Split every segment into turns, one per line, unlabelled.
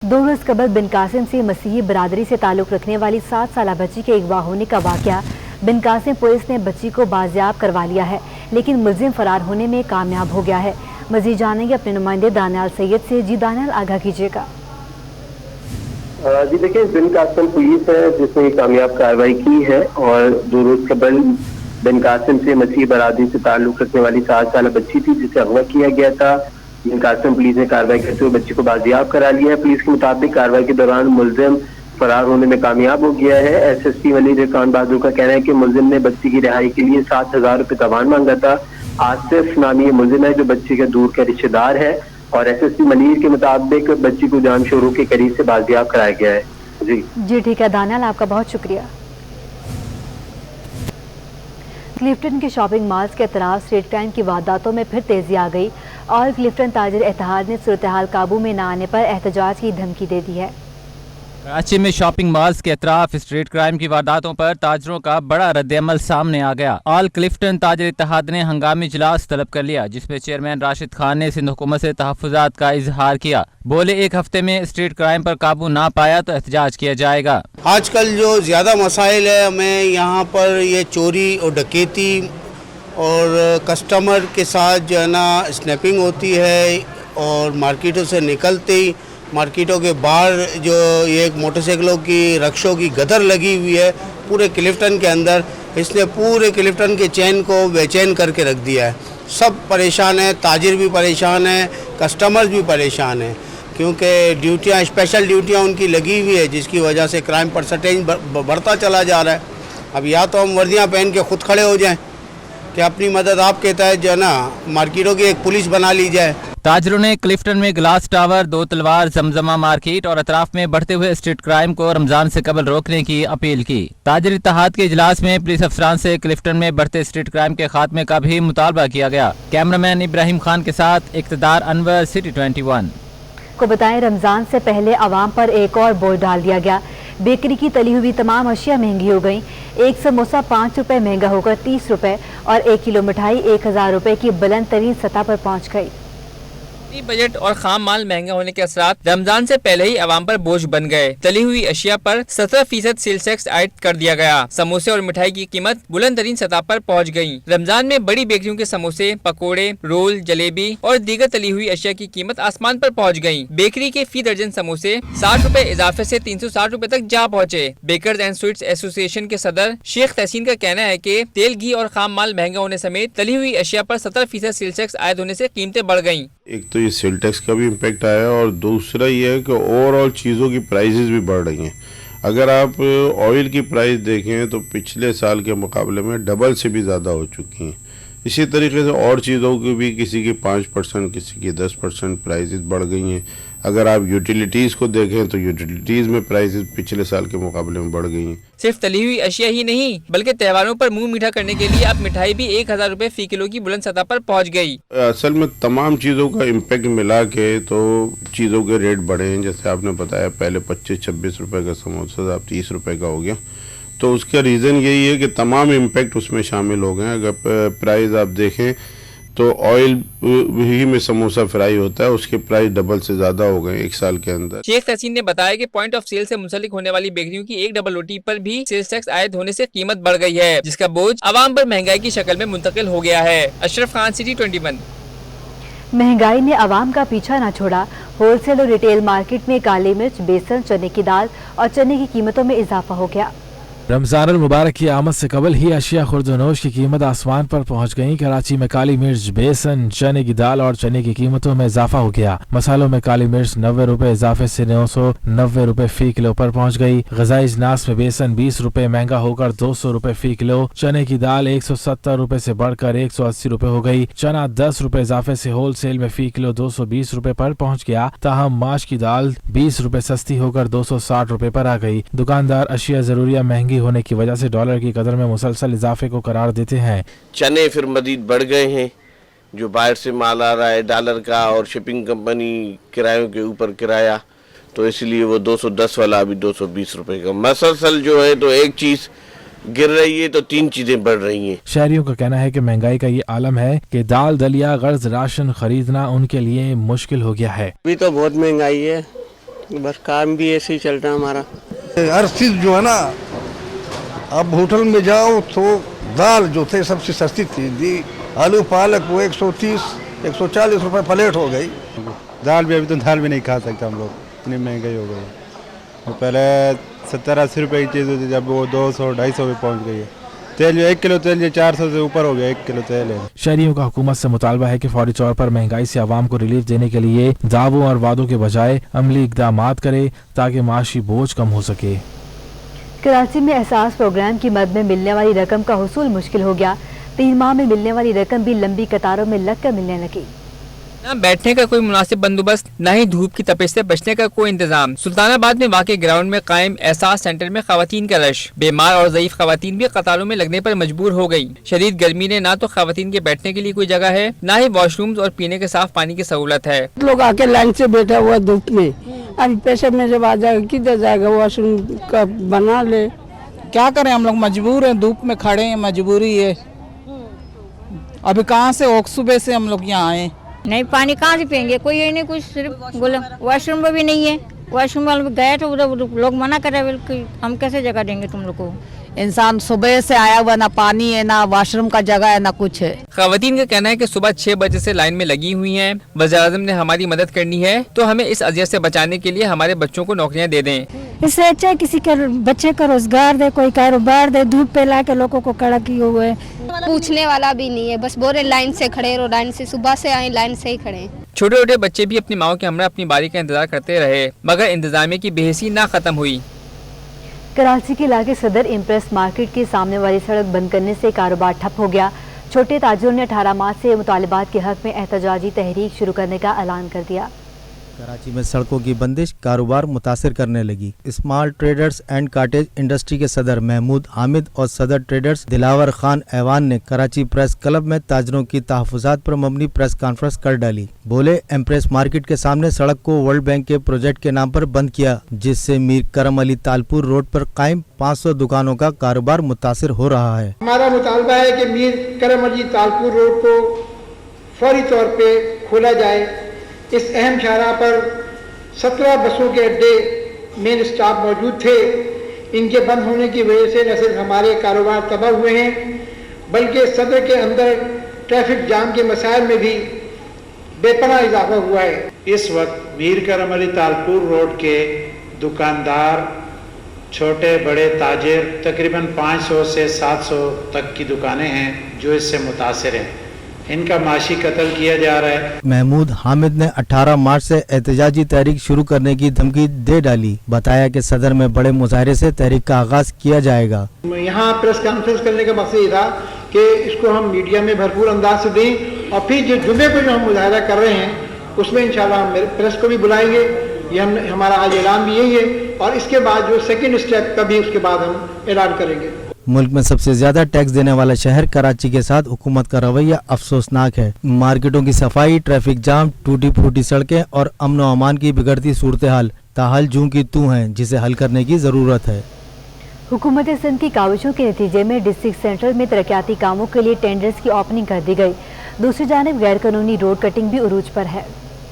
2 रोज قبل بن قاسم سے مسیحی برادری سے تعلق رکھنے والی 7 سالہ بچی کے اغوا ہونے کا واقعہ بن قاسم پولیس نے بچی کو بازیاب کروا لیا ہے، لیکن ملزم فرار ہونے میں کامیاب ہو گیا ہے۔ مزید جانیں گے اپنے نمائندے دانیال سید سے۔ جی دانیال، آگاہ کیجیے گا۔
جی دیکھیں، بن قاسم پولیس ہے جس نے کامیاب کارروائی کی ہے اور 2 روز قبل بن قاسم سے مسیحی برادری سے تعلق رکھنے والی 7 سالہ بچی تھی جسے اغوا کیا گیا تھا۔ بن قاسم پولیس نے کارروائی کرتے ہوئے بچی کو بازیاب کرا لیا ہے۔ پولیس کے مطابق کارروائی کے دوران ملزم فرار ہونے میں کامیاب ہو گیا ہے۔ ایس ایس پی ولید خان بہادر کا کہنا ہے کہ ملزم نے بچی کی رہائی کے لیے 7,000 روپے تاوان مانگا تھا۔ آصف نامی یہ ملزم ہے جو بچی کے دور کا رشتہ دار ہے اور ایس ایس پی منیر کے مطابق بچی کو جان شورو کے قریب سے بازیاب کرایا گیا ہے۔
جی ٹھیک ہے دانیال، آپ کا بہت شکریہ۔ کلفٹن کے شاپنگ مالز کے اطراف اسٹریٹ کرائم کی وارداتوں میں پھر تیزی آ گئی اور کلفٹن تاجر اتحاد نے صورتحال قابو میں نہ آنے پر احتجاج کی دھمکی دے دی ہے۔
کراچی میں شاپنگ مالز کے اطراف اسٹریٹ کرائم کی وارداتوں پر تاجروں کا بڑا رد عمل سامنے آ گیا۔ آل کلفٹن تاجر اتحاد نے ہنگامی اجلاس طلب کر لیا جس میں چیئرمین راشد خان نے سندھ حکومت سے تحفظات کا اظہار کیا۔ بولے 1 ہفتے میں اسٹریٹ کرائم پر قابو نہ پایا تو احتجاج کیا جائے گا۔
آج کل جو زیادہ مسائل ہے ہمیں یہاں پر یہ چوری اور ڈکیتی اور کسٹمر کے ساتھ جو ہے نا اسنیپنگ ہوتی ہے اور مارکیٹوں سے نکلتے ہی مارکیٹوں کے باہر جو یہ ایک موٹر سائیکلوں کی رکشوں کی گدر لگی ہوئی ہے پورے کلفٹن کے اندر، اس نے پورے کلفٹن کے چین کو بے چین کر کے رکھ دیا ہے۔ سب پریشان ہیں، تاجر بھی پریشان ہیں، کسٹمرز بھی پریشان ہیں کیونکہ ڈیوٹیاں اسپیشل ڈیوٹیاں ان کی لگی ہوئی ہے جس کی وجہ سے کرائم پرسنٹیج بڑھتا چلا جا رہا ہے۔ اب یا تو ہم وردیاں پہن کے خود کھڑے ہو جائیں کہ اپنی مدد آپ کے تحت جو ہے نا مارکیٹوں کی ایک پولیس بنا لی جائے۔
تاجروں نے کلفٹن میں گلاس ٹاور، 2 تلوار، زمزمہ مارکیٹ اور اطراف میں بڑھتے ہوئے اسٹریٹ کرائم کو رمضان سے قبل روکنے کی اپیل کی۔ تاجر اتحاد کے اجلاس میں پولیس افسران سے کلفٹن میں بڑھتے اسٹریٹ کرائم کے خاتمے کا بھی مطالبہ کیا گیا۔ کیمرامین ابراہیم خان کے ساتھ اقتدار انور، سٹی 21
کو بتائیں رمضان سے پہلے عوام پر ایک اور بوجھ ڈال دیا گیا۔ بیکری کی تلی ہوئی تمام اشیاء مہنگی ہو گئیں۔ 1 سموسہ 5 روپے مہنگا ہو کر 30 روپے اور 1 کلو مٹھائی 1000 روپے کی بلند ترین سطح پر پہنچ گئی۔
بجٹ اور خام مال مہنگا ہونے کے اثرات رمضان سے پہلے ہی عوام پر بوجھ بن گئے۔ تلی ہوئی اشیاء پر 17% سیل ٹیکس عائد کر دیا گیا۔ سموسے اور مٹھائی کی قیمت بلند ترین سطح پر پہنچ گئی۔ رمضان میں بڑی بیکریوں کے سموسے، پکوڑے، رول، جلیبی اور دیگر تلی ہوئی اشیاء کی قیمت آسمان پر پہنچ گئی۔ بیکری کے فی درجن سموسے 60 روپے اضافے سے 360 روپے تک جا پہنچے۔ بیکرز اینڈ سویٹس ایسوسی ایشن کے صدر شیخ تحسین کا کہنا ہے کہ تیل، گھی اور خام مال مہنگا ہونے سمیت تلی ہوئی اشیاء پر 17% سیل ٹیکس عائد ہونے سے قیمتیں بڑھ گئیں۔
ایک تو یہ سیل ٹیکس کا بھی امپیکٹ آیا اور دوسرا یہ ہے کہ اوور آل چیزوں کی پرائزز بھی بڑھ رہی ہیں۔ اگر آپ آئل کی پرائز دیکھیں تو پچھلے سال کے مقابلے میں ڈبل سے بھی زیادہ ہو چکی ہیں۔ اسی طریقے سے اور چیزوں کی بھی کسی کی 5%، کسی کی 10% پرائزز بڑھ گئی ہیں۔ اگر آپ یوٹیلیٹیز کو دیکھیں تو یوٹیلیٹیز میں پرائزز پچھلے سال کے مقابلے میں بڑھ گئی ہیں۔
صرف تلی ہوئی اشیاء ہی نہیں بلکہ تہواروں پر منہ میٹھا کرنے کے لیے اب مٹھائی بھی 1000 روپے فی کلو کی بلند سطح پر پہنچ گئی۔
اصل میں تمام چیزوں کا امپیکٹ ملا کے تو چیزوں کے ریٹ بڑھے ہیں۔ جیسے آپ نے بتایا پہلے 25-26 روپے کا سموسہ اب 30 روپے کا ہو گیا، تو اس کا ریزن یہی ہے کہ تمام امپیکٹ اس میں شامل ہو گئے ہیں۔ اگر پرائز آپ دیکھیں تو آئل ہی میں سموسہ فرائی ہوتا ہے، اس کے پرائز ڈبل سے زیادہ ہو گئے 1 سال کے اندر۔
شیخ تحسین نے بتایا کہ پوائنٹ آف سیل سے منسلک ہونے والی بیکریوں کی ایک ڈبل روٹی پر بھی سیل ٹیکس عائد ہونے سے قیمت بڑھ گئی ہے، جس کا بوجھ عوام پر مہنگائی کی شکل میں منتقل ہو گیا ہے۔ اشرف خان، سٹی 21۔
مہنگائی نے عوام کا پیچھا نہ چھوڑا۔ ہول سیل اور ریٹیل مارکیٹ میں کالی مرچ، بیسن، چنے کی دال اور چنے کی قیمتوں میں اضافہ ہو گیا۔
رمضان المبارک کی آمد سے قبل ہی اشیاء خرد و نوش کی قیمت آسمان پر پہنچ گئیں۔ کراچی میں کالی مرچ، بیسن، چنے کی دال اور چنے کی قیمتوں میں اضافہ ہو گیا۔ مسالوں میں کالی مرچ 90 روپے اضافے سے 990 روپے فی کلو پر پہنچ گئی۔ غذائی اجناس میں بیسن 20 روپے مہنگا ہو کر 200 روپے فی کلو، چنے کی دال 170 روپے سے بڑھ کر 180 روپے ہو گئی۔ چنا 10 روپے اضافے سے ہول سیل میں فی کلو 220 روپے پر پہنچ گیا، تاہم ماش کی دال 20 روپے سستی ہو کر 260 روپے پر آ گئی۔ دکاندار اشیاء ضروریہ مہنگی ہونے کی وجہ سے ڈالر کی قدر میں مسلسل اضافے کو قرار دیتے ہیں۔
چنے پھر مزید بڑھ گئے ہیں، جو باہر سے مال آ رہا ہے ڈالر کا اور شپنگ کمپنی کرایوں کے اوپر کرایہ، تو اس لیے وہ 210 والا ابھی 220 روپے کا مسلسل جو ہے، تو ایک چیز گر رہی ہے تو 3 چیزیں بڑھ رہی ہیں۔
شہریوں کا کہنا ہے کہ مہنگائی کا یہ عالم ہے کہ دال، دلیا، غرض راشن خریدنا ان کے لیے مشکل ہو گیا ہے۔
ابھی تو بہت مہنگائی ہے،
बस काम भी ऐसे ही चल रहा है हमारा।
हर चीज़ जो है ना, अब होटल में जाओ तो दाल जो थे सबसे सस्ती थी, आलू पालक वो 130-140 रुपए प्लेट हो गई।
दाल भी, अभी तो दाल भी नहीं खा सकते हम लोग, इतनी महंगाई हो गई। वो पहले 70-80 रुपए की चीज़ होती, जब वो 200-250 पे पहुंच गई है। तेल जो 1 किलो तेल जो 400 से ऊपर हो गया, 1 किलो तेल है।
शहरियों का हुकूमत से मुतालबा है कि फौरी तौर पर महंगाई से आवाम को रिलीफ देने के लिए दावों और वादों के बजाय अमली इक़दामात करे ताकि माशी बोझ कम हो सके।
कराची में एहसास प्रोग्राम की मद में मिलने वाली रकम का हुसूल मुश्किल हो गया। 3 माह में मिलने वाली रकम भी लंबी कतारों में लगकर मिलने लगी।
न बैठने का कोई मुनासिब बंदोबस्त, न ही धूप की तपिश से बचने का कोई इंतजाम। सुल्तानाबाद में वाक़ई ग्राउंड में कायम एहसास सेंटर में खवातीन का रश। बीमार और ज़ईफ खवातीन भी कतारों में लगने पर मजबूर हो गयी। शदीद गर्मी ने ना तो खवातीन के बैठने के लिए कोई जगह है, न ही वॉशरूम्स और पीने के साफ पानी की सहूलत है।
लोग आके लाइन से बैठा हुआ धूप में, अभी पेशेंट में जब आ जाएगा किधर जाएगा, वॉशरूम का बना ले।
क्या करें, हम लोग मजबूर हैं, धूप में खड़े हैं, मजबूरी है। अभी कहाँ से सुबह से हम लोग यहाँ आए,
नहीं पानी कहाँ से पियेंगे, कोई है नहीं, कुछ सिर्फ बोला वॉशरूम में भी नहीं है। वॉशरूम वाले गए तो उधर लोग मना करे, बिल्कुल हम कैसे जगह देंगे तुम लोग को।
इंसान सुबह से आया हुआ, ना पानी है, ना वॉशरूम का जगह है, ना कुछ है।
खवातीन का कहना है कि सुबह 6 बजे से लाइन में लगी हुई हैं। वज़ीर-ए-आज़म ने हमारी मदद करनी है तो हमें इस अज़ियत से बचाने के लिए हमारे बच्चों को नौकरियां दे दें।
इससे अच्छा किसी के बच्चे का रोजगार दे, कोई कारोबार दे, धूप पे ला के लोगों को कड़ा किए हुए।
पूछने वाला भी नहीं है, बस बोले लाइन से खड़े रहो, लाइन से सुबह से आए, लाइन से ही खड़े।
छोटे छोटे बच्चे भी अपनी माओ के हमरा अपनी बारी का इंतजार करते रहे, मगर इंतजामिया की बेहसी ना खत्म हुई।
कराची के इलाके सदर इम्प्रेस मार्केट के सामने वाली सड़क बंद करने से कारोबार ठप हो गया। छोटे ताजिरों ने 18 मार्च से मुतालिबात के हक में एहतजाजी तहरीक शुरू करने का ऐलान कर दिया।
कराची में सड़कों की बंदिश कारोबार मुतासिर करने लगी। Small traders and cottage industry के सदर महमूद हामिद और सदर ट्रेडर्स दिलावर खान ऐवान ने कराची प्रेस क्लब में ताजरों की तहफ़्फ़ुज़ात पर मबनी प्रेस कॉन्फ्रेंस कर डाली। बोले, एम्प्रेस मार्केट के सामने सड़क को वर्ल्ड बैंक के प्रोजेक्ट के नाम पर बंद किया, जिससे मीर करम अली तालपुर रोड पर कायम 500 दुकानों का कारोबार मुतासिर हो रहा है।
हमारा मुतालबा है कि मीर करम अली तालपुर रोड को फौरी तौर पे खोला जाए। इस अहम शाहराह पर 17 बसों के अड्डे मेन स्टाफ मौजूद थे। इनके बंद होने की वजह से न सिर्फ हमारे कारोबार तबाह हुए हैं, बल्कि सदर के अंदर ट्रैफिक जाम के मसाइल में भी बेपनाह इजाफा हुआ है।
इस वक्त मीर करम अली तालपुर रोड के दुकानदार, छोटे बड़े ताजिर, तकरीबन 500 से 700 तक की दुकानें हैं जो इससे मुतासिर हैं। इनका माशी कत्ल किया जा रहा है।
महमूद हामिद ने 18 मार्च से एहतजाजी तहरीक शुरू करने की धमकी दे डाली। बताया कि सदर में बड़े मुजाहरे से तहरीक का आगाज किया जाएगा।
यहाँ प्रेस कॉन्फ्रेंस करने का मकसद ये था कि इसको हम मीडिया में भरपूर अंदाज से दें और फिर जो जुमे को जो हम मुजाहरा कर रहे हैं उसमें इंशाल्लाह हम प्रेस को भी बुलाएंगे। ये हमारा आज ऐलान भी यही है और इसके बाद जो सेकेंड स्टेप का भी उसके बाद हम ऐलान करेंगे।
मुल्क में सबसे ज्यादा टैक्स देने वाला शहर कराची के साथ हुकूमत का रवैया अफसोसनाक है। मार्केटों की सफाई, ट्रैफिक जाम, टूटी फूटी सड़कें और अमन व अमान की बिगड़ती सूरत हाल ताहाल जूं की तू हैं, जिसे हल करने की जरूरत है।
हुकूमत सिंध की काविशों के नतीजे में डिस्ट्रिक्ट सेंटर में तरक्याती कामों के लिए टेंडर्स की ओपनिंग कर दी गई। दूसरी जानिब गैर कानूनी रोड कटिंग भी उरूज पर है।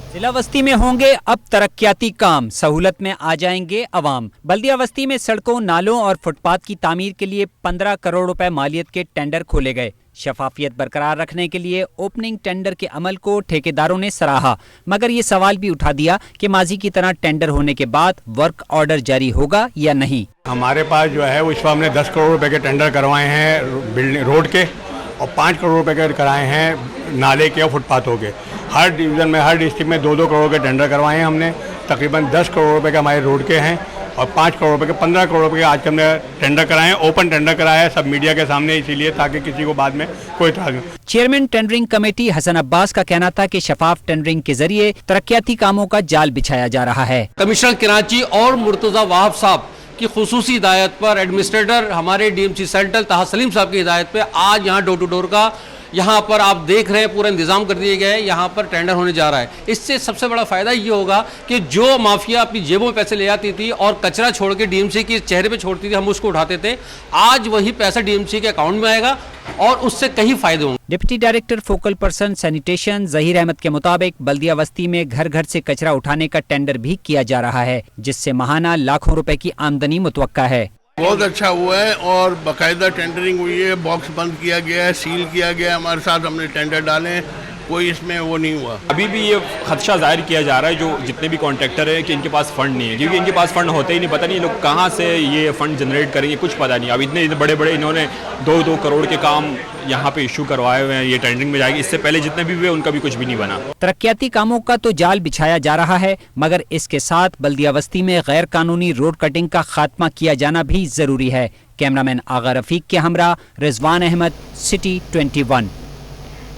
जिला वस्ती में होंगे अब तरक्याती काम, सहूलत में आ जाएंगे अवाम। बल्दिया वस्ती में सड़कों, नालों और फुटपाथ की तामीर के लिए 15 करोड़ रुपए मालियत के टेंडर खोले गए। शफाफियत बरकरार रखने के लिए ओपनिंग टेंडर के अमल को ठेकेदारों ने सराहा, मगर ये सवाल भी उठा दिया कि माजी की तरह टेंडर होने के बाद वर्क ऑर्डर जारी होगा या नहीं।
हमारे पास जो है वो इस बार हमने 10 करोड़ रुपए के टेंडर करवाए हैं बिल्डिंग रोड के और 5 करोड़ रुपए के कराए हैं नाले के और फुटपाथों के। हर डिवीज़न में, हर डिस्ट्रिक्ट में 2-2 करोड़ के टेंडर करवाए हैं हमने। तकरीबन 10 करोड़ रुपए के हमारे रोड के हैं और 5 करोड़ रुपए के 15 करोड़ रुपए के आज हमने टेंडर कराए हैं। ओपन टेंडर कराया है सब मीडिया के सामने, इसीलिए ताकि किसी को बाद में कोई इतराज न।
Chairman tendering committee Hasan Abbas का कहना था कि शफाफ टेंडरिंग के जरिए तरक्याती कामों का जाल बिछाया जा रहा है।
कमिश्नर कराची और मुर्तजा वाहब साहब की खुसूसी हिदायत पर एडमिनिस्ट्रेटर हमारे DMC सेंट्रल ताहा सलीम साहब की हिदायत पे आज यहाँ डोर टू डोर का यहाँ पर आप देख रहे हैं पूरा इंतजाम कर दिए गए हैं, यहाँ पर टेंडर होने जा रहा है। इससे सबसे बड़ा फायदा ये होगा कि जो माफिया अपनी जेबों में पैसे ले आती थी और कचरा छोड़ के डीएमसी के चेहरे पे छोड़ती थी, हम उसको उठाते थे, आज वही पैसा डीएमसी के अकाउंट में आएगा और उससे कई फायदे होंगे।
Deputy director focal person sanitation Zaheer Ahmed के मुताबिक बल्दिया बस्ती में घर घर से कचरा उठाने का टेंडर भी किया जा रहा है, जिससे माहाना लाखों रुपए की आमदनी मुतवक्का है।
बहुत अच्छा हुआ है और बाकायदा टेंडरिंग हुई है, बॉक्स बंद किया गया है, सील किया गया है, हमारे साथ हमने टेंडर डाले हैं, कोई इसमें वो नहीं हुआ।
अभी भी ये खदशा जाहिर किया जा रहा है जो जितने भी कॉन्ट्रैक्टर है कि इनके पास फंड नहीं है, क्योंकि इनके पास फंड होते ही नहीं, पता नहीं लोग कहाँ से ये फंड जनरेट करेंगे, कुछ पता नहीं। अब इतने बड़े बड़े इन्होंने 2-2 करोड़ के काम यहाँ पे इशू करवाए हुए हैं, ये टेंडरिंग में जाएगी, इससे पहले जितने भी हुए उनका भी कुछ भी नहीं बना।
तरक्याती कामों का तो जाल बिछाया जा रहा है, मगर इसके साथ बल्दिया बस्ती में गैर कानूनी रोड कटिंग का खात्मा किया जाना भी जरूरी है। कैमरामैन आगा रफीक के हमरा Rizwan Ahmed, city 21।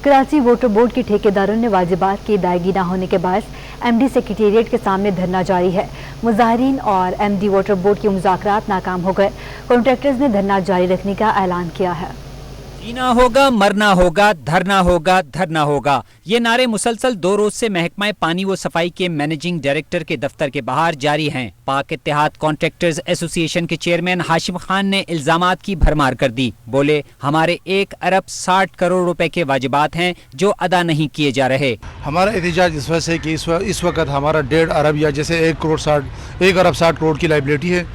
Karachi water board के ठेकेदारों ने वाजिबात की अदायगी न होने के बाद एमडी सेक्रेटेरिएट के सामने धरना जारी है। मुजाहिरीन और एमडी वाटर बोर्ड के मुज़ाकरात नाकाम हो गए। कॉन्ट्रैक्टर्स ने धरना जारी रखने का ऐलान किया है।
जीना होगा, मरना होगा, धरना होगा, धरना होगा, ये नारे मुसलसल 2 रोज से महकमा पानी व सफाई के मैनेजिंग डायरेक्टर के दफ्तर के बाहर जारी हैं। पाक इत्तेहाद कॉन्ट्रैक्टर्स एसोसिएशन के चेयरमैन हाशिम खान ने इल्जामात की भरमार कर दी। बोले, हमारे 1 अरब 60 करोड़ रुपए के वाजिबात हैं जो अदा नहीं किए जा रहे।
हमारा एहतजाज इस वजह से कि इस वक्त हमारा 1.5 अरब या जैसे 1 अरब 60 करोड़ की लाइबिलिटी है,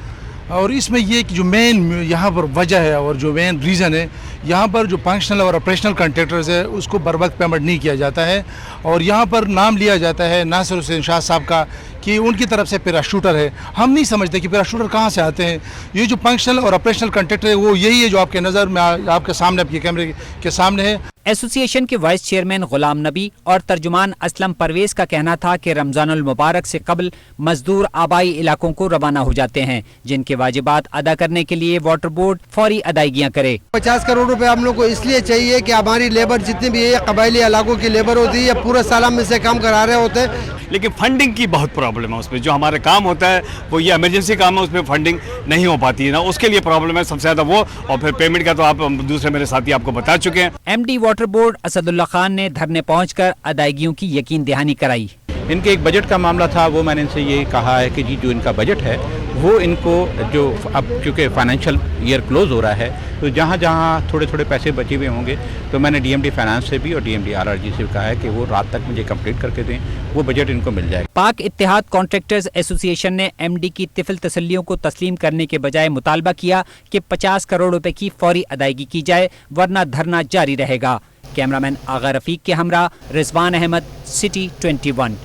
और इसमें ये कि जो मेन यहाँ पर वजह है और जो मेन रीज़न है, यहाँ पर जो फंक्शनल और ऑपरेशनल कॉन्ट्रैक्टर्स है उसको बर वक्त पेमेंट नहीं किया जाता है, और यहाँ पर नाम लिया जाता है नासिर हुसैन शाह साहब का कि उनकी तरफ से पैराशूटर है। हम नहीं समझते कि पैराशूटर कहाँ से आते हैं। ये जो फंक्शनल और ऑपरेशनल कॉन्ट्रैक्टर है वो यही है जो आपके नज़र में आपके सामने, आपके कैमरे के सामने है।
एसोसिएशन के वाइस चेयरमैन गुलाम नबी और तर्जुमान असलम परवेज का कहना था कि रमजानुल मुबारक से कबल मजदूर आबाई इलाकों को रवाना हो जाते हैं, जिनके वाजिबात अदा करने के लिए वाटर बोर्ड फौरी अदायगियां करे।
50 करोड़ रुपए हम लोग को इसलिए चाहिए कि हमारी लेबर जितनी भी है कबायली इलाकों की लेबर होती है, पूरे साल में से काम करा रहे होते हैं,
लेकिन फंडिंग की बहुत प्रॉब्लम है उसमें। जो हमारे काम होता है वो ये इमरजेंसी काम है, उसमें फंडिंग नहीं हो पाती है ना, उसके लिए प्रॉब्लम है सबसे ज़्यादा वो। और फिर पेमेंट का तो आप दूसरे मेरे साथी आपको बता चुके हैं।
MD water board Asadullah Khan ने धरने पहुंचकर अदायगियों की यकीन दहानी कराई।
इनके एक बजट का मामला था, वो मैंने इनसे ये कहा है कि जी जो इनका बजट है वो इनको जो अब चूँकि फाइनेंशियल ईयर क्लोज हो रहा है तो जहाँ जहाँ थोड़े थोड़े पैसे बचे हुए होंगे तो मैंने डीएमडी फाइनेंस से भी और डीएमडी आरआरजी से कहा है कि वो रात तक मुझे कंप्लीट करके दें, वो बजट इनको मिल जाएगा।
पाक इत्तेहाद कॉन्ट्रैक्टर्स एसोसिएशन ने एमडी की तिफल तसल्लियों को तस्लीम करने के बजाय मुतालबा किया कि 50 करोड़ रुपए की फौरी अदायगी की जाए, वरना धरना जारी रहेगा। कैमरामैन आगा रफीक के हमरा रिजवान अहमद, सिटी 21।